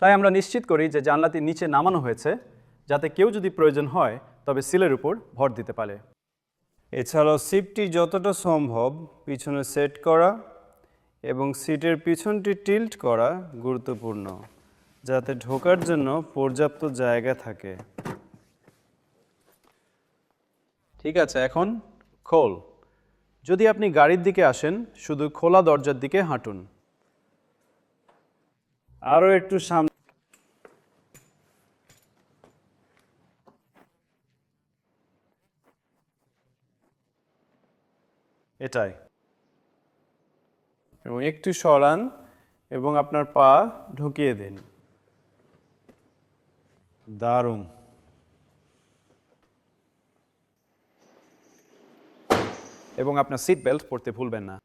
তাই আমরা নিশ্চিত করি যে জানলাটি নিচে নামানো হয়েছে, যাতে কেউ যদি প্রয়োজন হয় তবে সিলের উপর ভর দিতে পারে। এছাড়াও সিটটি যতটা সম্ভব পিছনে সেট করা এবং সিটের পিছনটি টিল্ট করা গুরুত্বপূর্ণ, যাতে ঢোকার জন্য পর্যাপ্ত জায়গা থাকে। ঠিক আছে, এখন খোল। যদি আপনি গাড়ির দিকে আসেন, শুধু খোলা দরজার দিকে হাঁটুন। আরও একটু সামনে। এটাই। এবং একটু সরান এবং আপনার পা ঢুকিয়ে দিন। দারুণ। এবং আপনার সিট বেল্ট পরতে ভুলবেন না।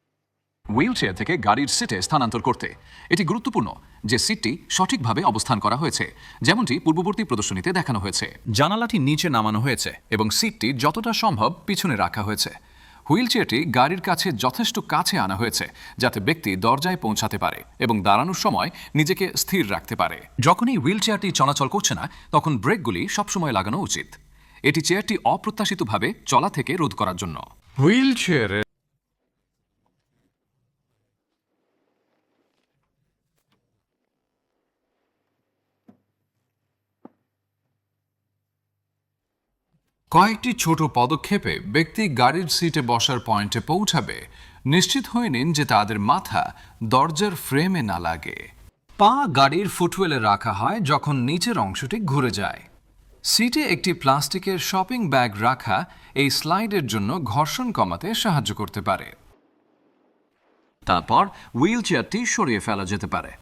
হুইলচেয়ার থেকে গাড়ির সিটে স্থানান্তর করতে এটি গুরুত্বপূর্ণ যে সিটটি সঠিকভাবে অবস্থান করা হয়েছে, যেমনটি পূর্ববর্তী প্রদর্শনীতে দেখানো হয়েছে। জানালাটি নিচে নামানো হয়েছে এবং সিটটি যতটা সম্ভব পিছনে রাখা হয়েছে। হুইলচেয়ারটি গাড়ির কাছে যথেষ্ট কাছে আনা হয়েছে যাতে ব্যক্তি দরজায় পৌঁছাতে পারে এবং দাঁড়ানোর সময় নিজেকে স্থির রাখতে পারে। যখনই হুইলচেয়ারটি চলাচল করছে না, তখন ব্রেকগুলি সবসময় লাগানো উচিত। এটি চেয়ারটি অপ্রত্যাশিতভাবে চলা থেকে রোধ করার জন্য। হুইলচেয়ারে কয়েকটি ছোট পদক্ষেপে ব্যক্তি গাড়ির সিটে বসার পয়েন্টে পৌঁছাবে। নিশ্চিত হয়ে নিন যে তাদের মাথা দরজার ফ্রেমে না লাগে। পা গাড়ির ফুটওয়েলে রাখা হয় যখন নিচের অংশটি ঘুরে যায়। সিটে একটি প্লাস্টিকের শপিং ব্যাগ রাখা এই স্লাইডের জন্য ঘর্ষণ কমাতে সাহায্য করতে পারে। তারপর হুইলচেয়ারটি সরিয়ে ফেলা যেতে পারে।